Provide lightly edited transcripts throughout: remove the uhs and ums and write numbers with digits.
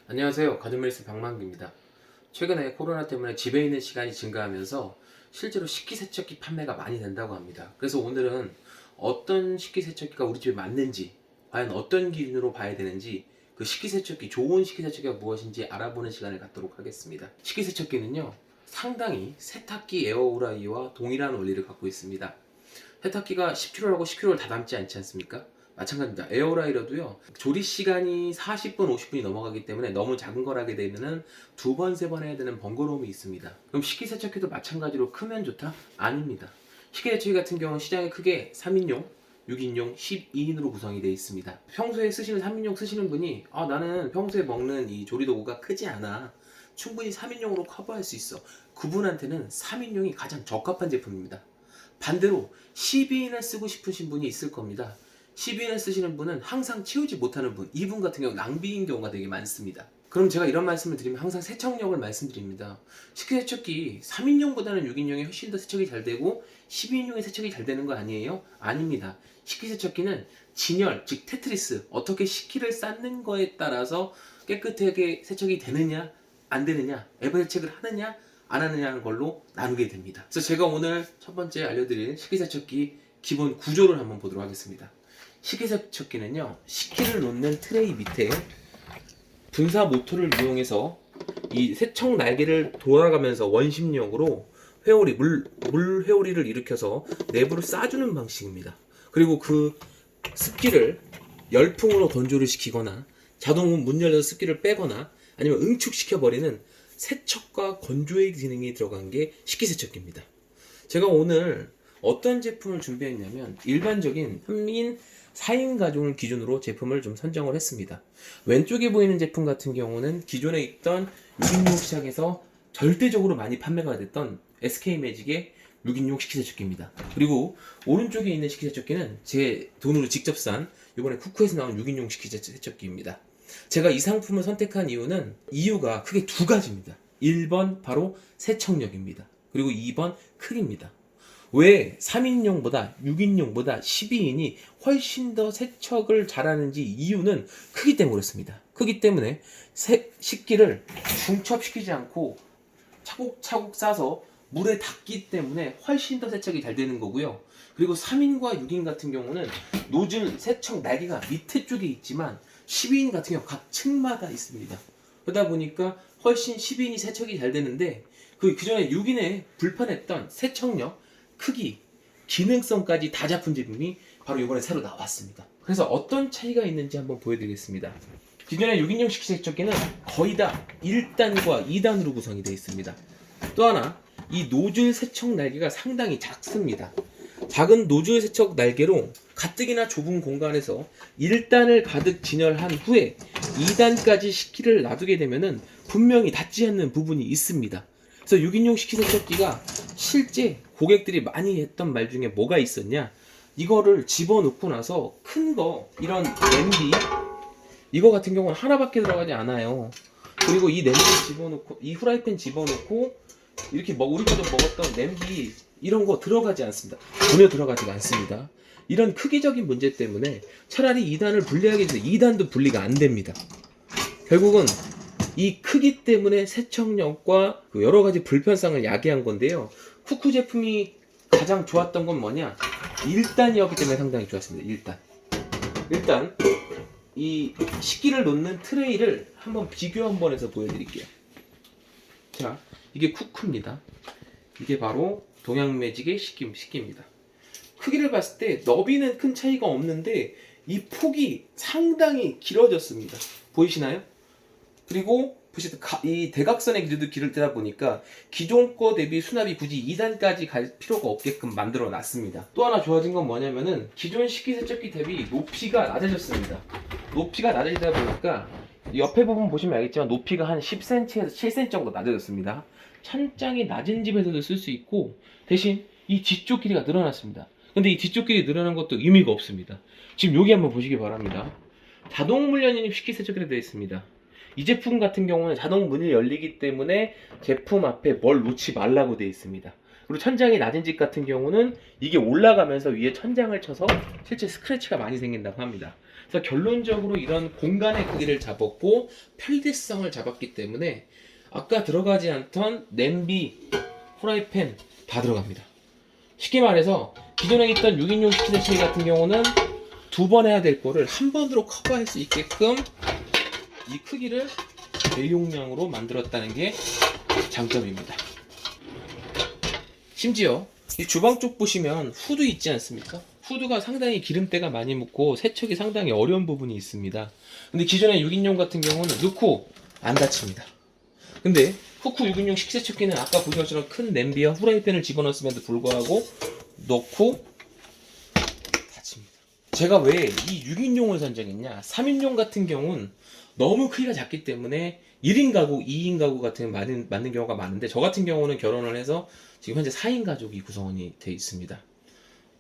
안녕하세요. 가든멜스 박만기입니다. 최근에 코로나 때문에 집에 있는 시간이 증가하면서 실제로 식기세척기 판매가 많이 된다고 합니다. 그래서 오늘은 어떤 식기세척기가 우리 집에 맞는지, 과연 어떤 기준으로 봐야 되는지, 그 식기세척기, 좋은 식기세척기가 무엇인지 알아보는 시간을 갖도록 하겠습니다. 식기세척기는요, 상당히 세탁기 에어우라이와 동일한 원리를 갖고 있습니다. 세탁기가 10kg라고 10kg를 다 담지 않지 않습니까? 마찬가지입니다. 에어라이러도요, 조리 시간이 40분, 50분이 넘어가기 때문에 너무 작은 걸 하게 되면은 두 번, 세 번 해야 되는 번거로움이 있습니다. 그럼 식기세척기도 마찬가지로 크면 좋다? 아닙니다. 식기세척기 같은 경우는 시장에 크게 3인용, 6인용, 12인으로 구성이 되어 있습니다. 평소에 쓰시는 3인용 쓰시는 분이 나는 평소에 먹는 이 조리도구가 크지 않아, 충분히 3인용으로 커버할 수 있어, 그분한테는 3인용이 가장 적합한 제품입니다. 반대로 12인을 쓰고 싶으신 분이 있을 겁니다. 12인을 쓰시는 분은 항상 채우지 못하는 분, 이분 같은 경우 낭비인 경우가 되게 많습니다. 그럼 제가 이런 말씀을 드리면 항상 세척력을 말씀드립니다. 식기세척기 3인용보다는 6인용이 훨씬 더 세척이 잘 되고 12인용이 세척이 잘 되는 거 아니에요? 아닙니다. 식기세척기는 진열, 즉 테트리스, 어떻게 식기를 쌓는 거에 따라서 깨끗하게 세척이 되느냐 안 되느냐, 앱 세척을 하느냐 안 하느냐는 걸로 나누게 됩니다. 그래서 제가 오늘 첫 번째 알려드릴 식기세척기 기본 구조를 한번 보도록 하겠습니다. 식기세척기는요, 식기를 놓는 트레이 밑에 분사 모터를 이용해서 이 세척 날개를 돌아가면서 원심력으로 물 회오리를 일으켜서 내부를 싸주는 방식입니다. 그리고 그 습기를 열풍으로 건조를 시키거나 자동 문 열려서 습기를 빼거나 아니면 응축시켜버리는 세척과 건조의 기능이 들어간 게 식기세척기입니다. 제가 오늘 어떤 제품을 준비했냐면 일반적인 현미인 4인 가족을 기준으로 제품을 좀 선정을 했습니다. 왼쪽에 보이는 제품 같은 경우는 기존에 있던 6인용 시장에서 절대적으로 많이 판매가 됐던 SK매직의 6인용 식기세척기입니다. 그리고 오른쪽에 있는 식기세척기는 제 돈으로 직접 산 이번에 쿠쿠에서 나온 6인용 식기세척기입니다. 제가 이 상품을 선택한 이유가 크게 두 가지입니다. 1번 바로 세척력입니다. 그리고 2번 크기입니다. 왜 3인용보다 6인용보다 12인이 훨씬 더 세척을 잘하는지 이유는 크기 때문에 그렇습니다. 크기 때문에 식기를 중첩시키지 않고 차곡차곡 싸서 물에 닿기 때문에 훨씬 더 세척이 잘 되는 거고요. 그리고 3인과 6인 같은 경우는 노즐 세척 날개가 밑에 쪽에 있지만 12인 같은 경우 각 층마다 있습니다. 그러다 보니까 훨씬 12인이 세척이 잘 되는데 그전에 6인에 불편했던 세척력, 크기, 기능성까지 다 잡은 제품이 바로 이번에 새로 나왔습니다. 그래서 어떤 차이가 있는지 한번 보여드리겠습니다. 기존의 6인용 식기세척기는 거의 다 1단과 2단으로 구성이 되어 있습니다. 또 하나, 이 노즐 세척 날개가 상당히 작습니다. 작은 노즐 세척 날개로 가뜩이나 좁은 공간에서 1단을 가득 진열한 후에 2단까지 식기를 놔두게 되면은 분명히 닿지 않는 부분이 있습니다. 그래서 6인용 식기세척기가 실제 고객들이 많이 했던 말 중에 뭐가 있었냐, 이거를 집어넣고 나서 큰 거, 이런 냄비, 이거 같은 경우는 하나밖에 들어가지 않아요. 그리고 이 냄비 집어넣고, 이 후라이팬 집어넣고 이렇게 우리가 좀 먹었던 냄비, 이런 거 들어가지 않습니다. 전혀 들어가지가 않습니다. 이런 크기적인 문제 때문에 차라리 2단을 분리하게 해서 2단도 분리가 안 됩니다. 결국은 이 크기 때문에 세척력과 여러 가지 불편성을 야기한 건데요. 쿠쿠 제품이 가장 좋았던 건 뭐냐? 1단이었기 때문에 상당히 좋았습니다. 1단. 이 식기를 놓는 트레이를 한번 비교 한번 해서 보여드릴게요. 자, 이게 쿠쿠입니다. 이게 바로 동양매직의 식기입니다. 크기를 봤을 때 너비는 큰 차이가 없는데 이 폭이 상당히 길어졌습니다. 보이시나요? 그리고 보시면 이 대각선의 길이도 길다 보니까 기존 거 대비 수납이 굳이 2단까지 갈 필요가 없게끔 만들어 놨습니다. 또 하나 좋아진 건 뭐냐면은 기존 식기세척기 대비 높이가 낮아졌습니다. 높이가 낮아지다 보니까 옆에 부분 보시면 알겠지만 높이가 한 10cm에서 7cm 정도 낮아졌습니다. 찬장이 낮은 집에서도 쓸 수 있고 대신 이 뒤쪽 길이가 늘어났습니다. 근데 이 뒤쪽 길이 늘어난 것도 의미가 없습니다. 지금 여기 한번 보시기 바랍니다. 자동 문 열리는 식기세척기로 되어 있습니다. 이 제품 같은 경우는 자동 문이 열리기 때문에 제품 앞에 뭘 놓지 말라고 되어 있습니다. 그리고 천장이 낮은 집 같은 경우는 이게 올라가면서 위에 천장을 쳐서 실제 스크래치가 많이 생긴다고 합니다. 그래서 결론적으로 이런 공간의 크기를 잡았고 편리성을 잡았기 때문에 아까 들어가지 않던 냄비, 프라이팬 다 들어갑니다. 쉽게 말해서 기존에 있던 6인용 식기세척기 같은 경우는 2번 해야 될 거를 한 번으로 커버할 수 있게끔 이 크기를 대용량으로 만들었다는 게 장점입니다. 심지어 이 주방 쪽 보시면 후드 있지 않습니까? 후드가 상당히 기름때가 많이 묻고 세척이 상당히 어려운 부분이 있습니다. 근데 기존의 6인용 같은 경우는 넣고 안 닫힙니다. 근데 후쿠 6인용 식기세척기는 아까 보신 것처럼 큰 냄비와 후라이팬을 집어넣었음에도 불구하고 넣고 닫힙니다. 제가 왜 이 6인용을 선정했냐? 3인용 같은 경우는 너무 크기가 작기 때문에 1인 가구, 2인 가구 같은 맞는 경우가 많은데 저 같은 경우는 결혼을 해서 지금 현재 4인 가족이 구성원이 되어 있습니다.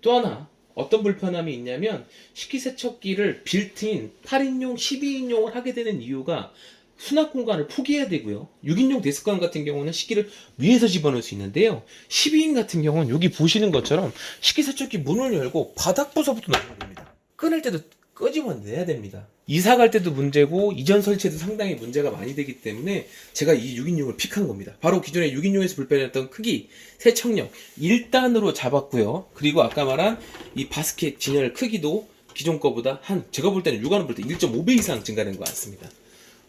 또 하나 어떤 불편함이 있냐면 식기세척기를 빌트인 8인용, 12인용을 하게 되는 이유가 수납 공간을 포기해야 되고요. 6인용 데스크왕 같은 경우는 식기를 위에서 집어넣을 수 있는데요. 12인 같은 경우는 여기 보시는 것처럼 식기세척기 문을 열고 바닥부서부터 넣어야 됩니다. 끊을 때도 끄집어내야 됩니다. 이사 갈 때도 문제고 이전 설치에도 상당히 문제가 많이 되기 때문에 제가 이 6인용을 픽한 겁니다. 바로 기존에 6인용에서 불편했던 크기, 세척력 1단으로 잡았고요. 그리고 아까 말한 이 바스켓 진열 크기도 기존 거보다 제가 볼 때는 육안으로 볼 때 1.5배 이상 증가된 것 같습니다.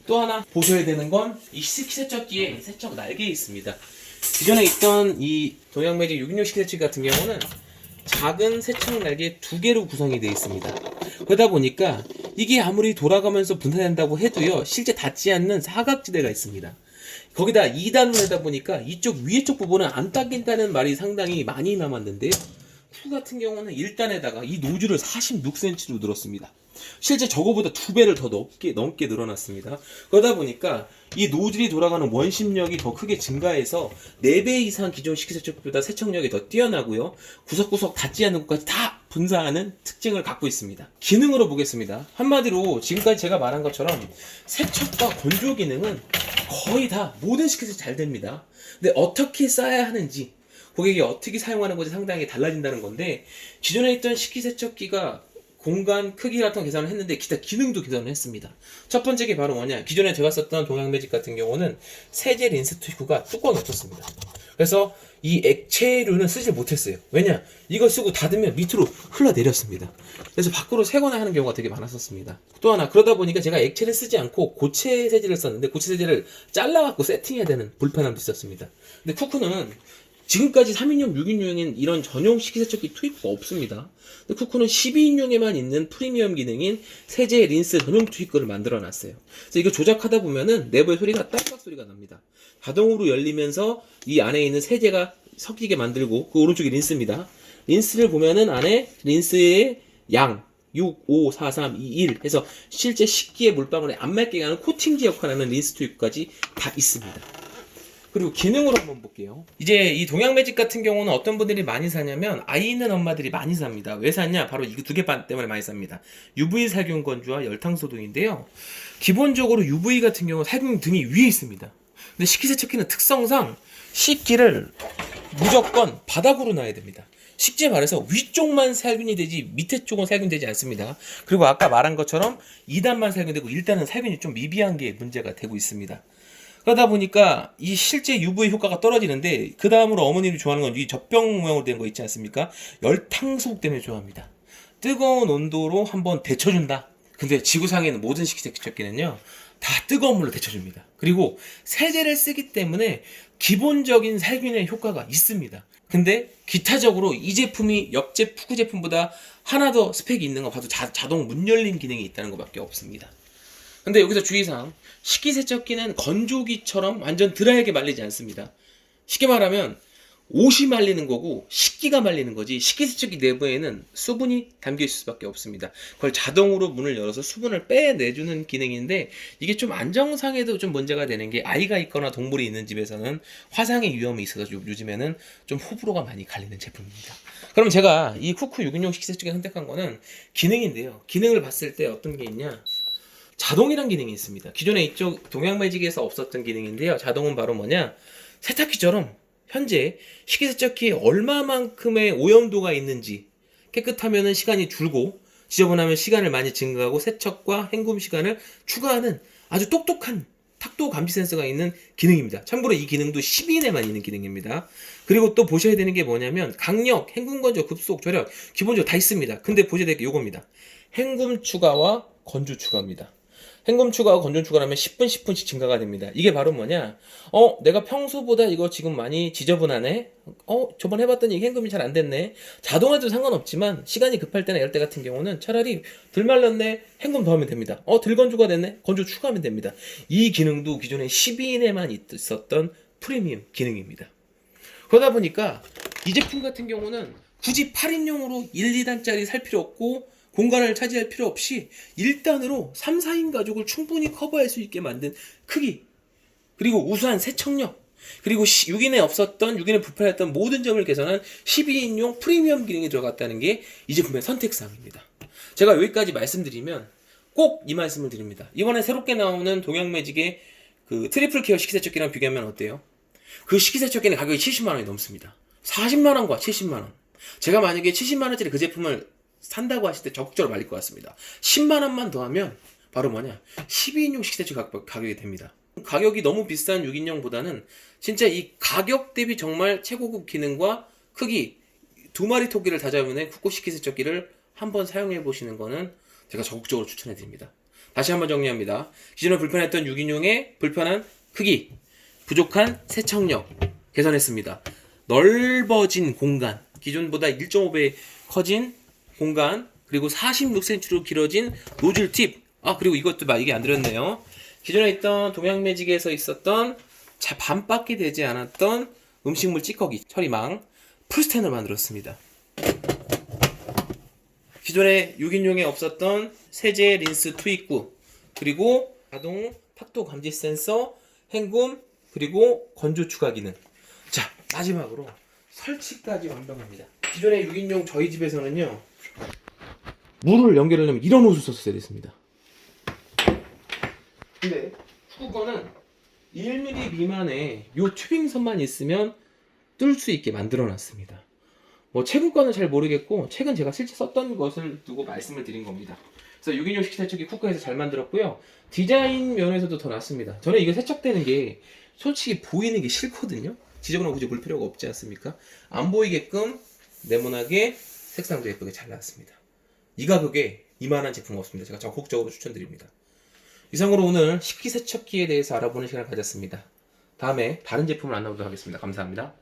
또 하나 보셔야 되는 건 이 식기세척기에 세척 날개 있습니다. 기존에 있던 이 동양매직 6인용 식기세척기 같은 경우는 작은 세척 날개 2개로 구성이 되어 있습니다. 그러다 보니까 이게 아무리 돌아가면서 분산된다고 해도요, 실제 닿지 않는 사각지대가 있습니다. 거기다 2단으로 하다 보니까 이쪽 위에 쪽 부분은 안 닦인다는 말이 상당히 많이 남았는데요. 후 같은 경우는 1단에다가 이 노즐을 46cm로 늘었습니다. 실제 저거보다 2배를 더 넘게 늘어났습니다. 그러다 보니까 이 노즐이 돌아가는 원심력이 더 크게 증가해서 4배 이상 기존 식기세척기보다 세척력이 더 뛰어나고요. 구석구석 닿지 않는 곳까지 다 분사하는 특징을 갖고 있습니다. 기능으로 보겠습니다. 한마디로 지금까지 제가 말한 것처럼 세척과 건조 기능은 거의 다 모든 식기세척이 잘 됩니다. 근데 어떻게 써야 하는지, 고객이 어떻게 사용하는 것이 상당히 달라진다는 건데, 기존에 있던 식기세척기가 공간 크기 같은 거 계산을 했는데 기타 기능도 계산을 했습니다. 첫 번째 게 바로 뭐냐, 기존에 제가 썼던 동양매직 같은 경우는 세제 린스 튜브가 뚜껑이 없었습니다. 그래서 이 액체류는 쓰지 못했어요. 왜냐, 이걸 쓰고 닫으면 밑으로 흘러내렸습니다. 그래서 밖으로 새거나 하는 경우가 되게 많았었습니다. 또 하나, 그러다 보니까 제가 액체를 쓰지 않고 고체 세제를 썼는데 고체 세제를 잘라갖고 세팅해야 되는 불편함도 있었습니다. 근데 쿠쿠는 지금까지 3인용, 6인용인 이런 전용 식기세척기 투입구가 없습니다. 근데 쿠쿠는 12인용에만 있는 프리미엄 기능인 세제 린스 전용 투입구를 만들어 놨어요. 그래서 이거 조작하다 보면은 내부의 소리가 딸깍 소리가 납니다. 자동으로 열리면서 이 안에 있는 세제가 섞이게 만들고, 그 오른쪽이 린스입니다. 린스를 보면은 안에 린스의 양 6, 5, 4, 3, 2, 1 해서 실제 식기의 물방울에 안 맺게 하는 코팅제 역할을 하는 린스 투입구까지 다 있습니다. 그리고 기능으로 한번 볼게요. 이제 이 동양매직 같은 경우는 어떤 분들이 많이 사냐면 아이 있는 엄마들이 많이 삽니다. 왜 샀냐? 바로 이거 2개 때문에 많이 삽니다. UV 살균 건조와 열탕 소독인데요. 기본적으로 UV 같은 경우 살균 등이 위에 있습니다. 근데 식기세척기는 특성상 식기를 무조건 바닥으로 놔야 됩니다. 쉽게 말해서 위쪽만 살균이 되지 밑에 쪽은 살균되지 않습니다. 그리고 아까 말한 것처럼 2단만 살균되고 1단은 살균이 좀 미비한 게 문제가 되고 있습니다. 그러다 보니까 이 실제 UV 효과가 떨어지는데, 그 다음으로 어머님이 좋아하는 건 이 젖병 모양으로 된 거 있지 않습니까? 열탕 소독 때문에 좋아합니다. 뜨거운 온도로 한번 데쳐준다. 근데 지구상에 있는 모든 식기세척기는요 다 뜨거운 물로 데쳐줍니다. 그리고 세제를 쓰기 때문에 기본적인 살균의 효과가 있습니다. 근데 기타적으로 이 제품이 옆제 푸구 제품보다 하나 더 스펙이 있는 거 봐도 자동 문 열림 기능이 있다는 것밖에 없습니다. 근데 여기서 주의사항, 식기세척기는 건조기처럼 완전 드라이하게 말리지 않습니다. 쉽게 말하면 옷이 말리는 거고 식기가 말리는 거지, 식기세척기 내부에는 수분이 담겨있을 수밖에 없습니다. 그걸 자동으로 문을 열어서 수분을 빼내주는 기능인데, 이게 좀 안정상에도 좀 문제가 되는 게, 아이가 있거나 동물이 있는 집에서는 화상의 위험이 있어서 요즘에는 좀 호불호가 많이 갈리는 제품입니다. 그럼 제가 이 쿠쿠 6인용 식기세척기 선택한 거는 기능인데요. 기능을 봤을 때 어떤 게 있냐, 자동이란 기능이 있습니다. 기존에 이쪽 동양매직에서 없었던 기능인데요. 자동은 바로 뭐냐, 세탁기처럼 현재 식기세척기에 얼마만큼의 오염도가 있는지, 깨끗하면 시간이 줄고 지저분하면 시간을 많이 증가하고 세척과 헹굼 시간을 추가하는 아주 똑똑한 탁도 감지 센서가 있는 기능입니다. 참고로 이 기능도 12인에만 있는 기능입니다. 그리고 또 보셔야 되는 게 뭐냐면 강력, 헹굼 건조, 급속, 절약 기본적으로 다 있습니다. 근데 보셔야 될 게 요겁니다. 헹굼 추가와 건조 추가입니다. 헹굼 추가와 건조 추가를 하면 10분 10분씩 증가가 됩니다. 이게 바로 뭐냐? 내가 평소보다 이거 지금 많이 지저분하네? 저번 해봤더니 헹굼이 잘 안 됐네? 자동화도 상관없지만 시간이 급할 때나 이럴 때 같은 경우는 차라리 덜 말랐네? 헹굼 더 하면 됩니다. 덜 건조가 됐네? 건조 추가하면 됩니다. 이 기능도 기존에 12인에만 있었던 프리미엄 기능입니다. 그러다 보니까 이 제품 같은 경우는 굳이 8인용으로 1, 2단짜리 살 필요 없고 공간을 차지할 필요 없이 1단으로 3, 4인 가족을 충분히 커버할 수 있게 만든 크기, 그리고 우수한 세척력, 그리고 6인에 없었던, 6인에 불편했던 모든 점을 개선한 12인용 프리미엄 기능이 들어갔다는 게 이 제품의 선택사항입니다. 제가 여기까지 말씀드리면 꼭 이 말씀을 드립니다. 이번에 새롭게 나오는 동양매직의 그 트리플 케어 식기세척기랑 비교하면 어때요? 그 식기세척기는 가격이 70만원이 넘습니다. 40만원과 70만원. 제가 만약에 70만원짜리 그 제품을 산다고 하실 때 적극적으로 말릴 것 같습니다. 10만원만 더하면 바로 뭐냐? 12인용 식기세척 가격이 됩니다. 가격이 너무 비싼 6인용보다는 진짜 이 가격 대비 정말 최고급 기능과 크기, 2마리 토끼를 다 잡은 쿡쿡 식기세척기를 한번 사용해 보시는 거는 제가 적극적으로 추천해 드립니다. 다시 한번 정리합니다. 기존에 불편했던 6인용의 불편한 크기, 부족한 세척력 개선했습니다. 넓어진 공간, 기존보다 1.5배 커진 공간, 그리고 46cm로 길어진 노즐 팁. 그리고 이것도 얘기 안 드렸네요. 기존에 있던 동양매직에서 있었던 반밖에 되지 않았던 음식물 찌꺼기 처리망 풀스텐으로 만들었습니다. 기존에 6인용에 없었던 세제 린스 투입구, 그리고 자동 탁도 감지 센서, 헹굼, 그리고 건조 추가 기능. 자, 마지막으로 설치까지 완벽합니다. 기존의 6인용 저희 집에서는요, 물을 연결하려면 이런 옷을 썼어야 됐습니다. 근데 후거는 1mm 미만의 요 튜빙선만 있으면 뜰 수 있게 만들어 놨습니다. 최근 거는 잘 모르겠고 최근 제가 실제 썼던 것을 두고 말씀을 드린 겁니다. 그래서 6인용 식기세척기 쿠커에서 잘 만들었고요. 디자인 면에서도 더 낫습니다. 저는 이거 세척되는 게 솔직히 보이는 게 싫거든요. 지저분하고 굳이 볼 필요가 없지 않습니까? 안 보이게끔 네모나게 색상도 예쁘게 잘 나왔습니다. 이 가격에 이만한 제품 없습니다. 제가 적극적으로 추천드립니다. 이상으로 오늘 식기세척기에 대해서 알아보는 시간을 가졌습니다. 다음에 다른 제품을 만나보도록 하겠습니다. 감사합니다.